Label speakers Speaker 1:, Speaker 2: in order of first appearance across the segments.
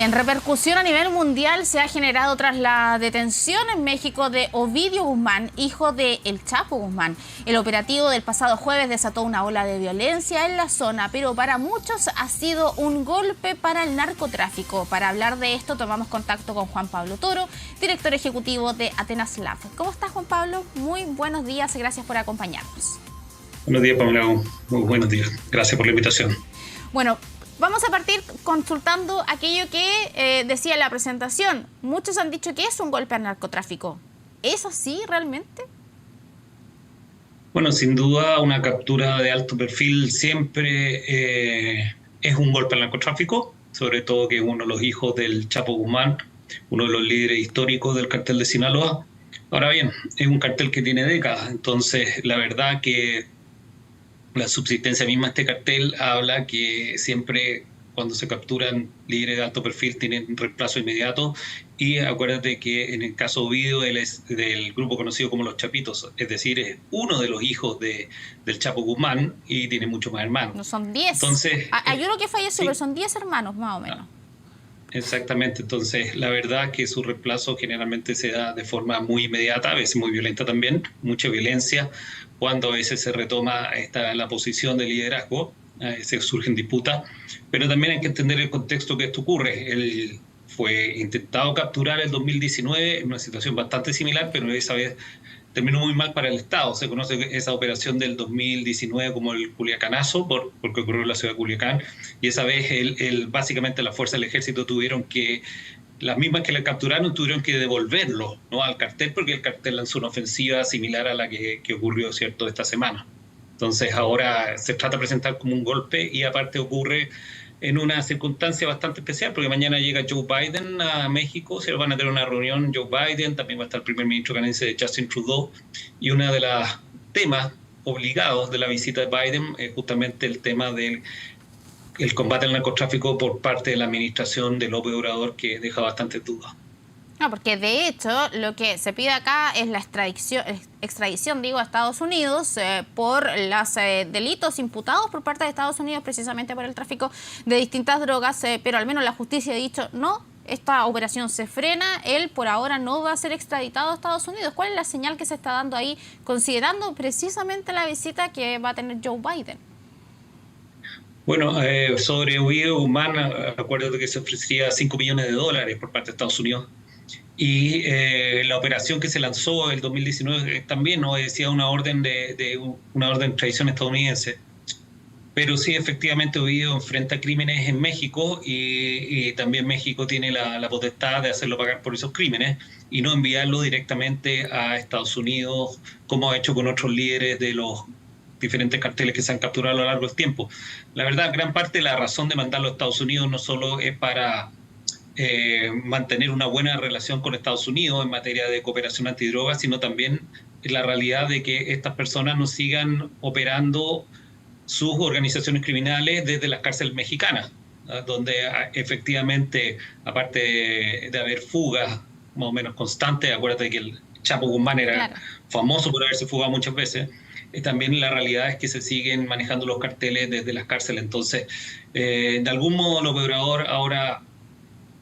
Speaker 1: En repercusión a nivel mundial se ha generado tras la detención en México de Ovidio Guzmán, hijo de El Chapo Guzmán. El operativo del pasado jueves desató una ola de violencia en la zona, pero para muchos ha sido un golpe para el narcotráfico. Para hablar de esto tomamos contacto con Juan Pablo Toro, director ejecutivo de Atenas Lab. ¿Cómo estás, Juan Pablo? Muy buenos días y gracias por acompañarnos.
Speaker 2: Buenos días, Pamela. Muy buenos días. Gracias por la invitación.
Speaker 1: Bueno, vamos a partir consultando aquello que decía en la presentación. Muchos han dicho que es un golpe al narcotráfico. ¿Es así realmente?
Speaker 2: Bueno, sin duda una captura de alto perfil siempre es un golpe al narcotráfico, sobre todo que es uno de los hijos del Chapo Guzmán, uno de los líderes históricos del cartel de Sinaloa. Ahora bien, es un cartel que tiene décadas, entonces la verdad que la subsistencia misma de este cartel habla que siempre cuando se capturan líderes de alto perfil tienen reemplazo inmediato, y acuérdate que en el caso Ovidio él es del grupo conocido como los Chapitos, es decir, es uno de los hijos del Chapo Guzmán y tiene muchos más hermanos.
Speaker 1: No son 10.
Speaker 2: Entonces,
Speaker 1: hay uno que falleció,
Speaker 2: sí,
Speaker 1: pero son 10 hermanos más o menos.
Speaker 2: exactamente. Entonces, la verdad que su reemplazo generalmente se da de forma muy inmediata, a veces muy violenta también, mucha violencia, cuando a veces se retoma la posición de liderazgo, se surgen disputas, pero también hay que entender el contexto que esto ocurre. Él fue intentado capturar en el 2019 en una situación bastante similar, pero esa vez terminó muy mal para el Estado. Se conoce esa operación del 2019 como el Culiacanazo, porque ocurrió en la ciudad de Culiacán, y esa vez básicamente las fuerzas del ejército tuvieron que, las mismas que le capturaron, tuvieron que devolverlo, ¿no?, al cartel, porque el cartel lanzó una ofensiva similar a la que ocurrió, ¿cierto?, esta semana. Entonces ahora se trata de presentar como un golpe, y aparte ocurre en una circunstancia bastante especial, porque mañana llega Joe Biden a México, se van a tener una reunión Joe Biden, también va a estar el primer ministro canadiense Justin Trudeau, y uno de los temas obligados de la visita de Biden es justamente el tema del combate al narcotráfico por parte de la administración de López Obrador, que deja bastantes dudas.
Speaker 1: No, porque de hecho lo que se pide acá es la extradición a Estados Unidos por los delitos imputados por parte de Estados Unidos precisamente por el tráfico de distintas drogas, pero al menos la justicia ha dicho no, esta operación se frena, él por ahora no va a ser extraditado a Estados Unidos. ¿Cuál es la señal que se está dando ahí, considerando precisamente la visita que va a tener Joe Biden?
Speaker 2: Bueno, sobre Ovidio Guzmán, acuérdate que se ofrecía $5 millones por parte de Estados Unidos. Y la operación que se lanzó en el 2019 también obedecía una orden una orden de extradición estadounidense. Pero sí, efectivamente, Ovidio enfrenta crímenes en México, y también México tiene la potestad de hacerlo pagar por esos crímenes y no enviarlo directamente a Estados Unidos, como ha hecho con otros líderes de los diferentes carteles que se han capturado a lo largo del tiempo. La verdad, gran parte de la razón de mandarlo a Estados Unidos no solo es para mantener una buena relación con Estados Unidos en materia de cooperación antidrogas, sino también la realidad de que estas personas no sigan operando sus organizaciones criminales desde las cárceles mexicanas, donde efectivamente, aparte de haber fugas más o menos constantes, acuérdate que el Chapo Guzmán era famoso por haberse fugado muchas veces, también la realidad es que se siguen manejando los carteles desde las cárceles. Entonces, de algún modo López Obrador ahora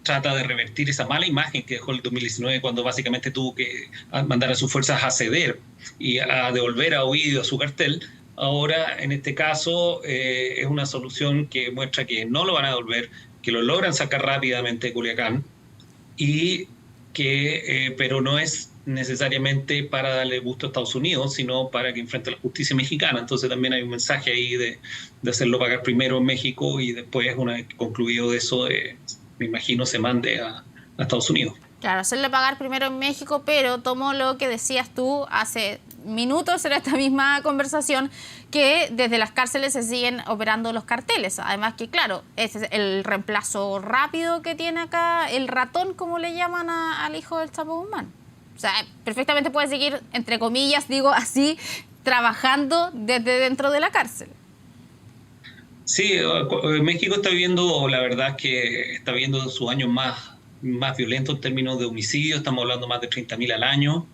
Speaker 2: trata de revertir esa mala imagen que dejó el 2019, cuando básicamente tuvo que mandar a sus fuerzas a ceder y a devolver a Ovidio a su cartel. Ahora, en este caso, es una solución que muestra que no lo van a devolver, que lo logran sacar rápidamente de Culiacán, pero no es necesariamente para darle gusto a Estados Unidos, sino para que enfrente a la justicia mexicana. Entonces también hay un mensaje ahí de hacerlo pagar primero en México, y después, una vez concluido eso, me imagino se mande a Estados Unidos.
Speaker 1: Claro, hacerle pagar primero en México, pero tomo lo que decías tú hace minutos en esta misma conversación, que desde las cárceles se siguen operando los carteles. Además que, claro, ese es el reemplazo rápido que tiene acá el ratón, como le llaman al hijo del Chapo Guzmán. O sea, perfectamente puede seguir, entre comillas, digo así, trabajando desde dentro de la cárcel.
Speaker 2: Sí, México está viviendo, la verdad es que está viviendo sus años más violentos en términos de homicidios. Estamos hablando más de 30.000 al año.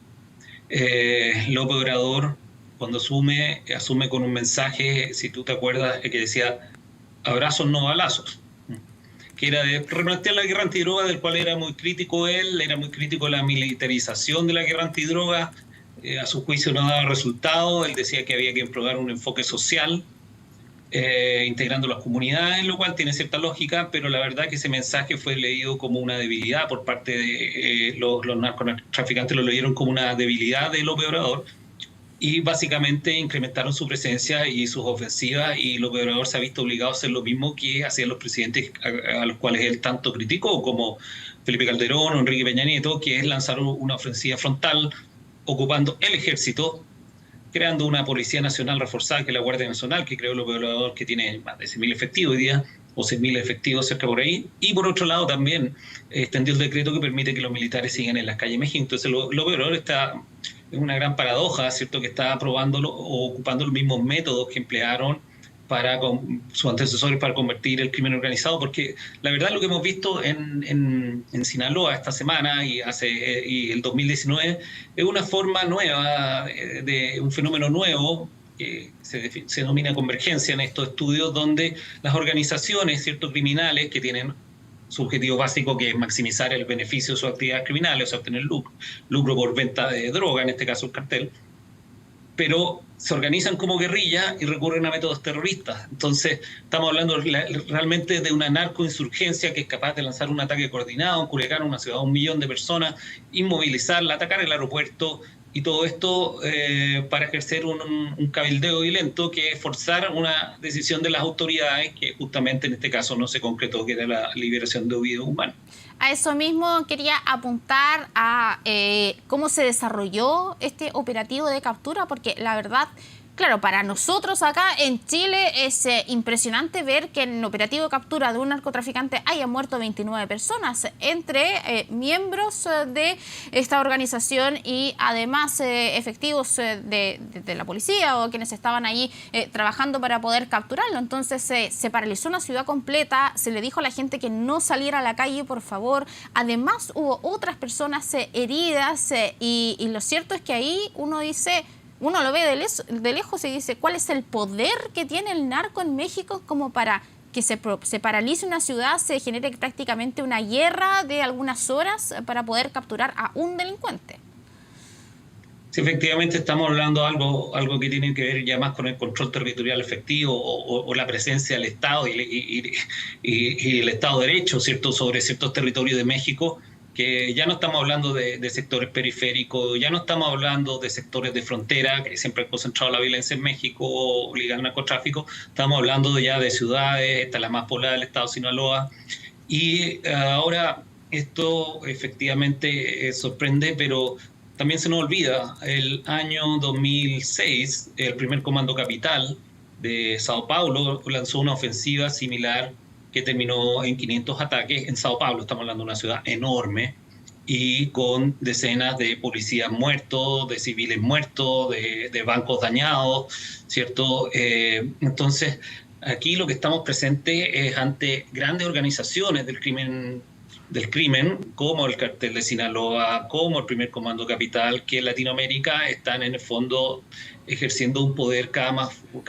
Speaker 2: López Obrador, cuando asume con un mensaje, si tú te acuerdas, que decía abrazos, no balazos. que era de replantear la guerra antidroga, del cual era muy crítico él, era muy crítico de la militarización de la guerra antidroga. A su juicio no daba resultado, él decía que había que probar un enfoque social, integrando las comunidades, lo cual tiene cierta lógica, pero la verdad que ese mensaje fue leído como una debilidad por parte de los narcotraficantes, lo leyeron como una debilidad de López Obrador, y básicamente incrementaron su presencia y sus ofensivas, y López Obrador se ha visto obligado a hacer lo mismo que hacían los presidentes a los cuales él tanto criticó, como Felipe Calderón o Enrique Peña Nieto, que es lanzar una ofensiva frontal ocupando el ejército, creando una Policía Nacional reforzada, que es la Guardia Nacional, que creó López Obrador, que tiene más de 6.000 efectivos hoy día, o 6.000 efectivos cerca por ahí, y por otro lado también extendió el decreto que permite que los militares sigan en las calles de México. Entonces López Obrador está en una gran paradoja, ¿cierto?, que está aprobando o ocupando los mismos métodos que emplearon con sus antecesores para convertir el crimen organizado, porque la verdad lo que hemos visto en Sinaloa esta semana y el 2019 es una forma nueva, de un fenómeno nuevo, que se denomina convergencia en estos estudios, donde las organizaciones, ciertos criminales que tienen su objetivo básico, que es maximizar el beneficio de sus actividades criminales, o sea, obtener lucro por venta de droga, en este caso el cartel, pero se organizan como guerrilla y recurren a métodos terroristas. Entonces, estamos hablando realmente de una narcoinsurgencia que es capaz de lanzar un ataque coordinado en Culiacán, una ciudad de 1 millón de personas, inmovilizarla, atacar el aeropuerto, y todo esto para ejercer un cabildeo violento, que es forzar una decisión de las autoridades, que justamente en este caso no se concretó, que era la liberación de Ovidio Guzmán.
Speaker 1: A eso mismo quería apuntar a cómo se desarrolló este operativo de captura, porque la verdad, claro, para nosotros acá en Chile es impresionante ver que en el operativo de captura de un narcotraficante hayan muerto 29 personas, entre miembros de esta organización y además efectivos de la policía o quienes estaban allí trabajando para poder capturarlo. Entonces se paralizó una ciudad completa, se le dijo a la gente que no saliera a la calle, por favor. Además hubo otras personas heridas y lo cierto es que ahí uno lo ve de lejos y dice, ¿cuál es el poder que tiene el narco en México como para que se paralice una ciudad, se genere prácticamente una guerra de algunas horas para poder capturar a un delincuente?
Speaker 2: Sí, efectivamente estamos hablando de algo que tiene que ver ya más con el control territorial efectivo o la presencia del Estado y el Estado de Derecho, ¿cierto?, sobre ciertos territorios de México, que ya no estamos hablando de sectores periféricos, ya no estamos hablando de sectores de frontera, que siempre han concentrado la violencia en México, ligada al narcotráfico. Estamos hablando ya de ciudades, esta es la más poblada del estado de Sinaloa, y ahora esto efectivamente sorprende, pero también se nos olvida. El año 2006, el primer Comando Capital de Sao Paulo lanzó una ofensiva similar que terminó en 500 ataques en Sao Paulo. Estamos hablando de una ciudad enorme y con decenas de policías muertos, de civiles muertos, de bancos dañados, ¿cierto? Entonces, aquí lo que estamos presentes es ante grandes organizaciones del crimen, como el Cartel de Sinaloa, como el primer Comando Capital, que en Latinoamérica están en el fondo ejerciendo un poder cada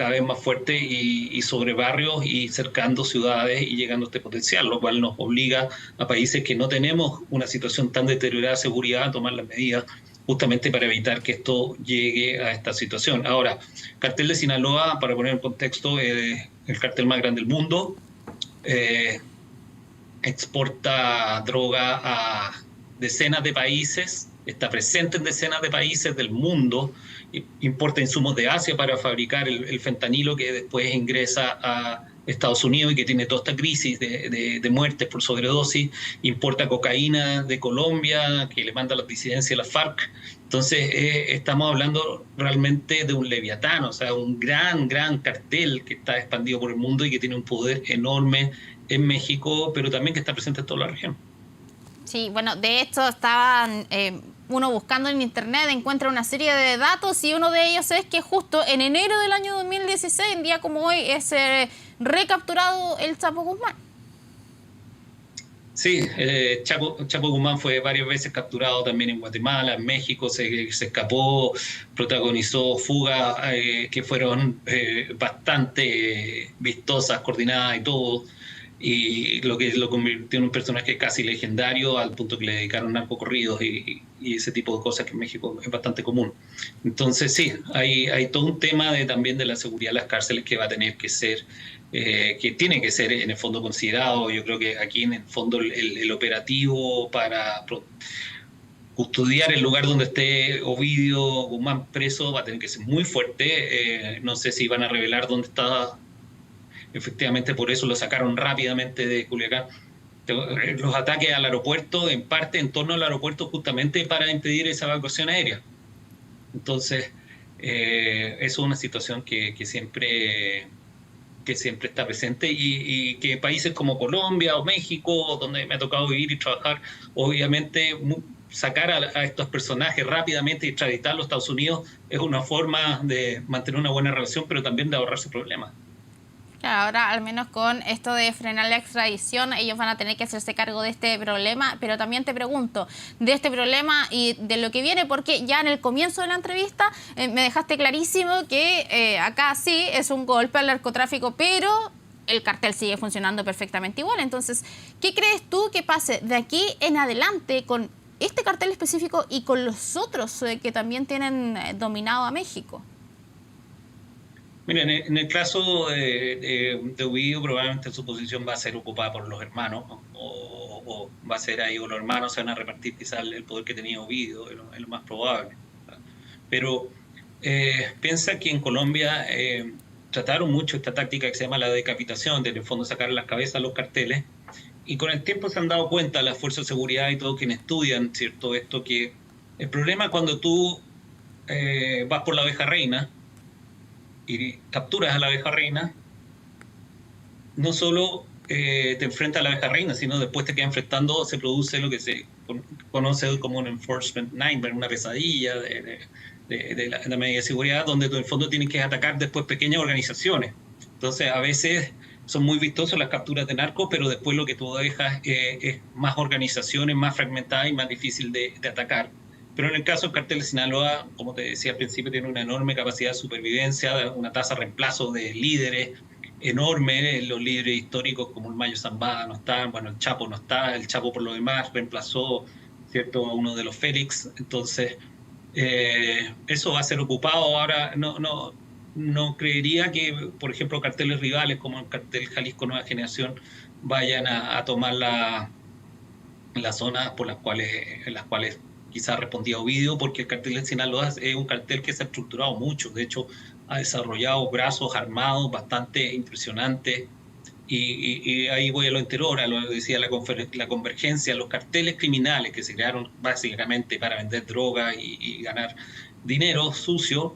Speaker 2: vez más fuerte y sobre barrios y cercando ciudades y llegando a este potencial, lo cual nos obliga a países que no tenemos una situación tan deteriorada de seguridad a tomar las medidas justamente para evitar que esto llegue a esta situación. Ahora, Cartel de Sinaloa, para poner en contexto, es el cartel más grande del mundo. Exporta droga a decenas de países, está presente en decenas de países del mundo, importa insumos de Asia para fabricar el fentanilo que después ingresa a Estados Unidos y que tiene toda esta crisis de muertes por sobredosis, importa cocaína de Colombia, que le manda las disidencias a la FARC. Entonces estamos hablando realmente de un leviatán, o sea, un gran cartel que está expandido por el mundo y que tiene un poder enorme en México, pero también que está presente en toda la región.
Speaker 1: Sí, bueno, de hecho estaban uno buscando en internet, encuentra una serie de datos y uno de ellos es que justo en enero del año 2016, en día como hoy, es recapturado el Chapo Guzmán.
Speaker 2: Sí, Chapo Guzmán fue varias veces capturado también en Guatemala, en México, se escapó, protagonizó fugas que fueron bastante vistosas, coordinadas y todo. y lo que lo convirtió en un personaje casi legendario al punto que le dedicaron narcocorridos y ese tipo de cosas que en México es bastante común. Entonces sí, hay todo un tema también de la seguridad de las cárceles que va a tener que ser, que tiene que ser en el fondo considerado. Yo creo que aquí en el fondo el operativo para custodiar el lugar donde esté Ovidio Guzmán preso va a tener que ser muy fuerte. No sé si van a revelar dónde está. Efectivamente, por eso lo sacaron rápidamente de Culiacán. Los ataques al aeropuerto, en parte en torno al aeropuerto, justamente para impedir esa evacuación aérea. Entonces, eso es una situación que siempre está presente y que países como Colombia o México, donde me ha tocado vivir y trabajar, obviamente sacar a estos personajes rápidamente y extraditarlos a Estados Unidos es una forma de mantener una buena relación, pero también de ahorrarse problemas.
Speaker 1: Ahora, al menos con esto de frenar la extradición, ellos van a tener que hacerse cargo de este problema, pero también te pregunto de este problema y de lo que viene, porque ya en el comienzo de la entrevista me dejaste clarísimo que acá sí es un golpe al narcotráfico, pero el cartel sigue funcionando perfectamente igual. Entonces, ¿qué crees tú que pase de aquí en adelante con este cartel específico y con los otros que también tienen dominado a México?
Speaker 2: Mira, en el caso de Ovidio, probablemente su posición va a ser ocupada por los hermanos, ¿no? O va a ser ahí, o los hermanos se van a repartir quizás el poder que tenía Ovidio, es lo más probable. Pero piensa que en Colombia trataron mucho esta táctica que se llama la decapitación, de en el fondo sacar las cabezas a los carteles, y con el tiempo se han dado cuenta las fuerzas de seguridad y todos quienes estudian, ¿cierto? Esto que el problema cuando tú vas por la oveja reina, y capturas a la abeja reina, no solo te enfrentas a la abeja reina, sino después te queda enfrentando, se produce lo que se conoce como un enforcement nightmare, una pesadilla de la medida de seguridad, donde en el fondo tienes que atacar después pequeñas organizaciones. Entonces, a veces son muy vistosos las capturas de narcos, pero después lo que tú dejas es más organizaciones, más fragmentadas y más difícil de atacar. Pero en el caso del cartel de Sinaloa, como te decía al principio, tiene una enorme capacidad de supervivencia, una tasa de reemplazo de líderes enorme. Los líderes históricos como el Mayo Zambada no están, bueno, el Chapo no está, el Chapo por lo demás reemplazó, ¿cierto?, a uno de los Félix. Entonces, eso va a ser ocupado. Ahora, no creería que, por ejemplo, carteles rivales como el cartel Jalisco Nueva Generación vayan a tomar las zonas en las cuales quizás respondía Ovidio, porque el cartel de Sinaloa es un cartel que se ha estructurado mucho. De hecho, ha desarrollado brazos armados bastante impresionantes. Y ahí voy a lo anterior, a lo que decía la convergencia, los carteles criminales que se crearon básicamente para vender droga y ganar dinero sucio.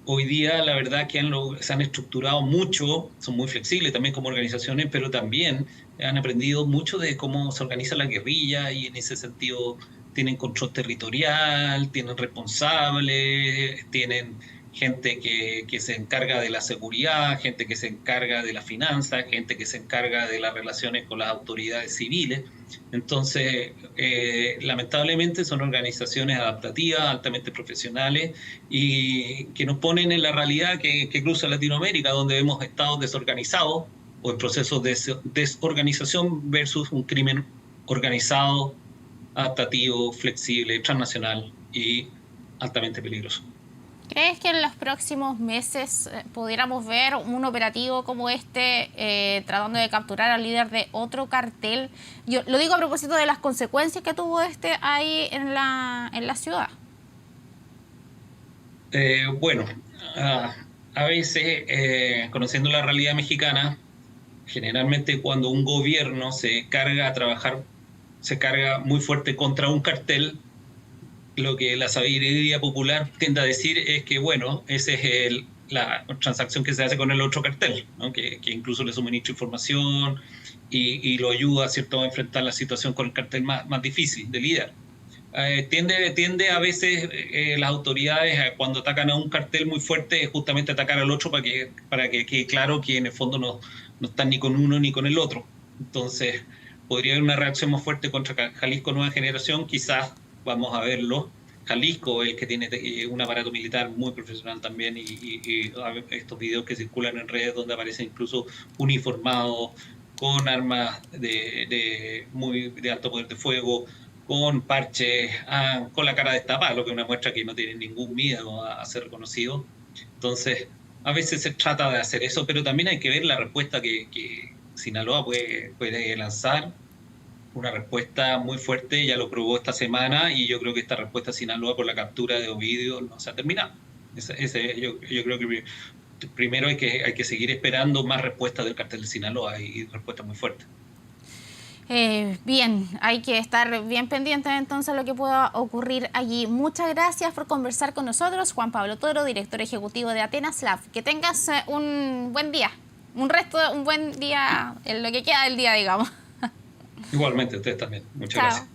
Speaker 2: Hoy día, la verdad que se han estructurado mucho, son muy flexibles también como organizaciones, pero también han aprendido mucho de cómo se organiza la guerrilla y en ese sentido tienen control territorial, tienen responsables, tienen gente que se encarga de la seguridad, gente que se encarga de las finanzas, gente que se encarga de las relaciones con las autoridades civiles. Entonces, lamentablemente son organizaciones adaptativas, altamente profesionales y que nos ponen en la realidad que cruza Latinoamérica, donde vemos estados desorganizados o en procesos de desorganización versus un crimen organizado, adaptativo, flexible, transnacional y altamente peligroso.
Speaker 1: ¿Crees que en los próximos meses pudiéramos ver un operativo como este tratando de capturar al líder de otro cartel? Yo lo digo a propósito de las consecuencias que tuvo este ahí en la ciudad.
Speaker 2: Bueno, a veces, conociendo la realidad mexicana, generalmente cuando un gobierno se carga muy fuerte contra un cartel, lo que la sabiduría popular tiende a decir es que, bueno, esa es la transacción que se hace con el otro cartel, ¿no? que incluso le suministra información y lo ayuda, ¿cierto?, a enfrentar la situación con el cartel más difícil de lidiar. Tiende a veces las autoridades cuando atacan a un cartel muy fuerte justamente atacar al otro para que quede claro que en el fondo no están ni con uno ni con el otro. Entonces podría haber una reacción más fuerte contra Jalisco Nueva Generación, quizás vamos a verlo. Jalisco es el que tiene un aparato militar muy profesional también y estos videos que circulan en redes donde aparecen incluso uniformados con armas de alto poder de fuego, con parches, con la cara destapada, lo que es una muestra que no tiene ningún miedo a ser reconocido. Entonces, a veces se trata de hacer eso, pero también hay que ver la respuesta que Sinaloa puede lanzar. Una respuesta muy fuerte, ya lo probó esta semana, y yo creo que esta respuesta de Sinaloa por la captura de Ovidio no se ha terminado. Yo creo que primero hay que seguir esperando más respuestas del cartel de Sinaloa y respuestas muy fuertes.
Speaker 1: Bien, hay que estar bien pendientes entonces de lo que pueda ocurrir allí. Muchas gracias por conversar con nosotros, Juan Pablo Toro, director ejecutivo de Atenas Lab. Que tengas un buen día, un buen día en lo que queda del día, digamos.
Speaker 2: Igualmente, ustedes también. Muchas gracias.